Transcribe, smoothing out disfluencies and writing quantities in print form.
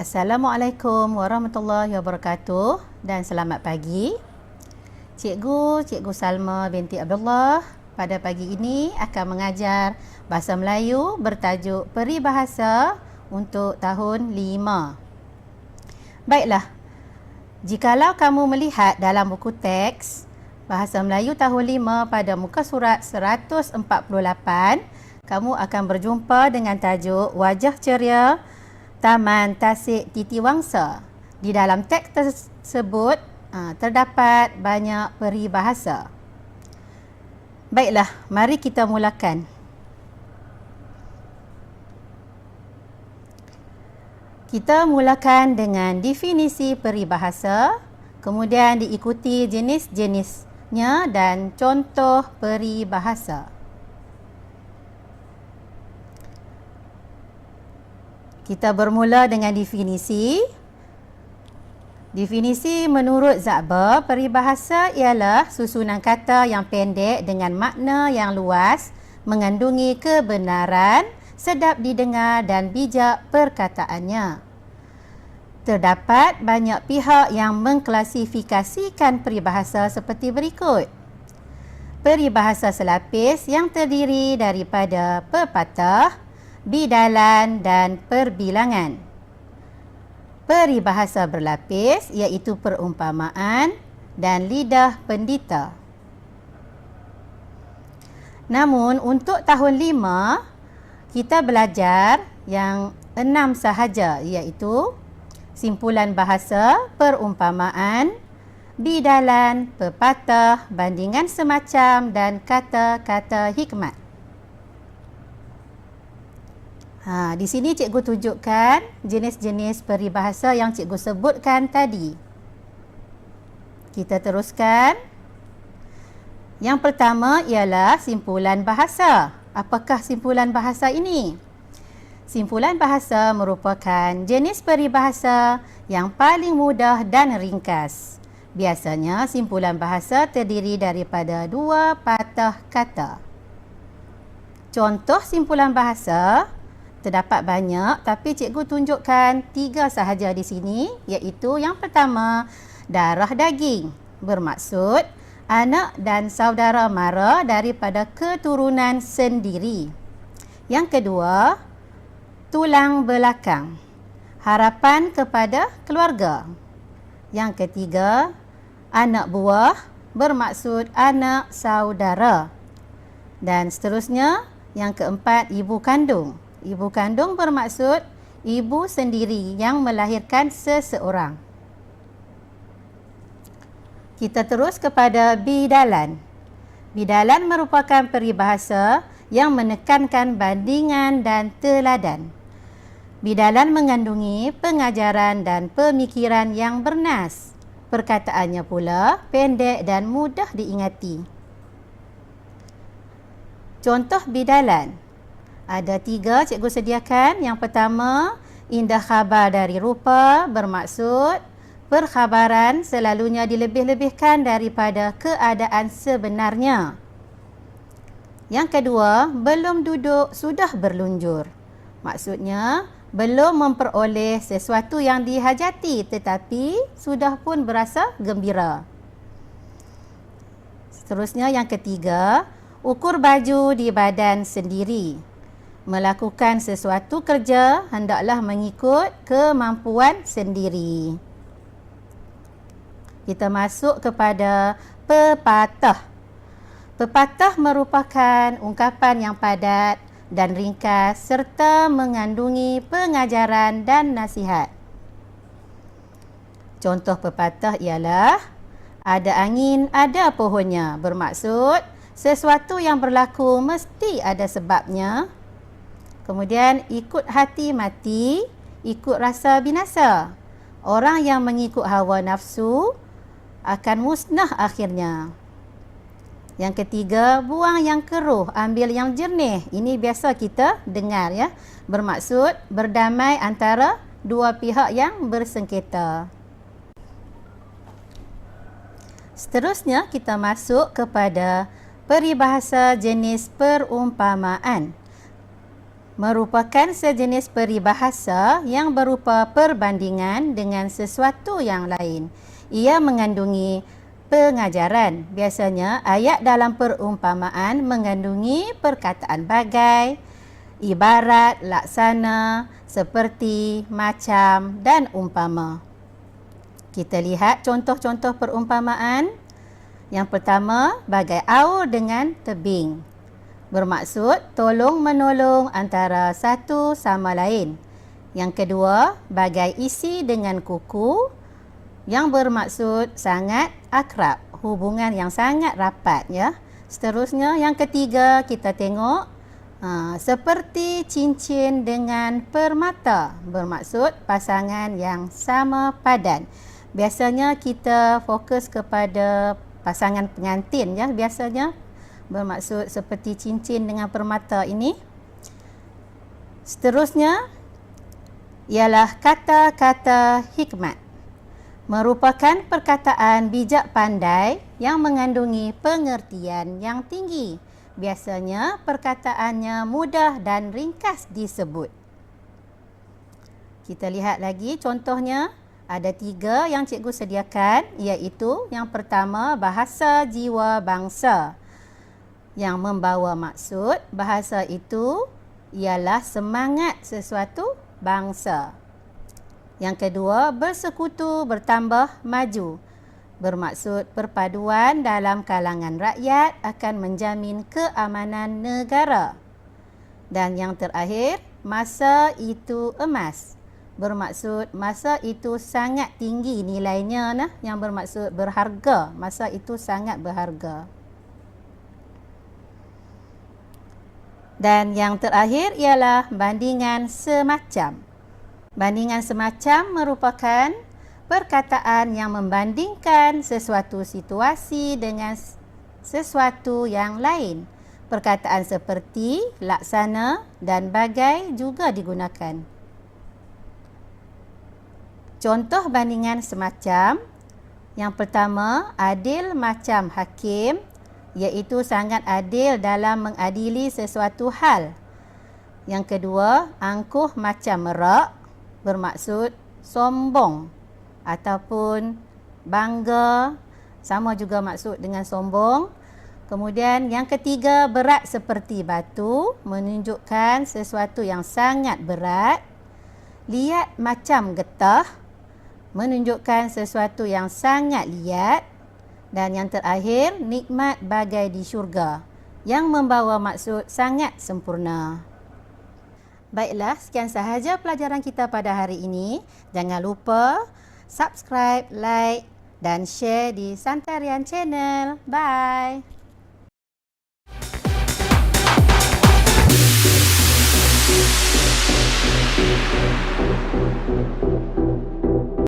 Assalamualaikum warahmatullahi wabarakatuh dan selamat pagi. Cikgu Salma binti Abdullah pada pagi ini akan mengajar bahasa Melayu bertajuk Peribahasa untuk tahun 5. Baiklah, jikalau kamu melihat dalam buku teks Bahasa Melayu tahun 5 pada muka surat 148, kamu akan berjumpa dengan tajuk Wajah Ceria Taman Tasik Titiwangsa. Di dalam teks tersebut terdapat banyak peribahasa. Baiklah, mari kita mulakan. Kita mulakan dengan definisi peribahasa, kemudian diikuti jenis-jenisnya dan contoh peribahasa. Kita bermula dengan definisi. Definisi menurut Zakbar, peribahasa ialah susunan kata yang pendek dengan makna yang luas, mengandungi kebenaran, sedap didengar dan bijak perkataannya. Terdapat banyak pihak yang mengklasifikasikan peribahasa seperti berikut. Peribahasa selapis yang terdiri daripada pepatah, bidalan dan perbilangan. Peribahasa berlapis iaitu perumpamaan dan lidah pendita. Namun untuk tahun 5 kita belajar yang 6 sahaja, iaitu simpulan bahasa, perumpamaan, bidalan, pepatah, bandingan semacam dan kata-kata hikmat. Di sini cikgu tunjukkan jenis-jenis peribahasa yang cikgu sebutkan tadi. Kita teruskan. Yang pertama ialah simpulan bahasa. Apakah simpulan bahasa ini? Simpulan bahasa merupakan jenis peribahasa yang paling mudah dan ringkas. Biasanya simpulan bahasa terdiri daripada 2 patah kata. Contoh simpulan bahasa terdapat banyak, tapi cikgu tunjukkan 3 sahaja di sini, iaitu yang pertama, darah daging, bermaksud anak dan saudara mara daripada keturunan sendiri. Yang kedua, tulang belakang, harapan kepada keluarga. Yang ketiga, anak buah, bermaksud anak saudara. Dan seterusnya, yang keempat, ibu kandung. Ibu kandung bermaksud ibu sendiri yang melahirkan seseorang. Kita terus kepada bidalan. Bidalan merupakan peribahasa yang menekankan bandingan dan teladan. Bidalan mengandungi pengajaran dan pemikiran yang bernas. Perkataannya pula pendek dan mudah diingati. Contoh bidalan. Ada 3 cikgu sediakan. Yang pertama, indah khabar dari rupa, bermaksud perkhabaran selalunya dilebih-lebihkan daripada keadaan sebenarnya. Yang kedua, belum duduk sudah berlunjur. Maksudnya, belum memperoleh sesuatu yang dihajati tetapi sudah pun berasa gembira. Seterusnya yang ketiga, ukur baju di badan sendiri. Melakukan sesuatu kerja hendaklah mengikut kemampuan sendiri. Kita masuk kepada pepatah. Pepatah merupakan ungkapan yang padat dan ringkas serta mengandungi pengajaran dan nasihat. Contoh pepatah ialah ada angin, ada pohonnya. Bermaksud sesuatu yang berlaku mesti ada sebabnya. Kemudian ikut hati mati, ikut rasa binasa. Orang yang mengikut hawa nafsu akan musnah akhirnya. Yang ketiga, buang yang keruh, ambil yang jernih. Ini biasa kita dengar ya. Bermaksud berdamai antara 2 pihak yang bersengketa. Seterusnya kita masuk kepada peribahasa jenis perumpamaan. merupakan sejenis peribahasa yang berupa perbandingan dengan sesuatu yang lain. Ia mengandungi pengajaran. Biasanya ayat dalam perumpamaan mengandungi perkataan bagai, ibarat, laksana, seperti, macam dan umpama. Kita lihat contoh-contoh perumpamaan. Yang pertama, bagai aur dengan tebing. Bermaksud tolong-menolong antara satu sama lain. Yang kedua, bagai isi dengan kuku, yang bermaksud sangat akrab, hubungan yang sangat rapat, ya. Seterusnya, yang ketiga, kita tengok seperti cincin dengan permata, bermaksud pasangan yang sama padan. Biasanya kita fokus kepada pasangan pengantin, ya, biasanya bermaksud seperti cincin dengan permata ini. Seterusnya ialah kata-kata hikmat. Merupakan perkataan bijak pandai yang mengandungi pengertian yang tinggi. Biasanya perkataannya mudah dan ringkas disebut. Kita lihat lagi contohnya. Ada 3 yang cikgu sediakan, iaitu yang pertama, bahasa jiwa bangsa. Yang membawa maksud bahasa itu ialah semangat sesuatu bangsa. Yang kedua, bersekutu bertambah maju. Bermaksud perpaduan dalam kalangan rakyat akan menjamin keamanan negara. Dan yang terakhir, masa itu emas. Bermaksud masa itu sangat tinggi nilainya, nah, yang bermaksud berharga. Masa itu sangat berharga. Dan yang terakhir ialah bandingan semacam. Bandingan semacam merupakan perkataan yang membandingkan sesuatu situasi dengan sesuatu yang lain. Perkataan seperti, laksana dan bagai juga digunakan. Contoh bandingan semacam. Yang pertama, adil macam hakim, iaitu sangat adil dalam mengadili sesuatu hal. Yang kedua, angkuh macam merak, bermaksud sombong ataupun bangga, sama juga maksud dengan sombong. Kemudian yang ketiga, berat seperti batu, menunjukkan sesuatu yang sangat berat. Liat macam getah, menunjukkan sesuatu yang sangat liat. Dan yang terakhir, nikmat bagai di syurga, yang membawa maksud sangat sempurna. Baiklah, sekian sahaja pelajaran kita pada hari ini. Jangan lupa subscribe, like dan share di Santarian Channel. Bye!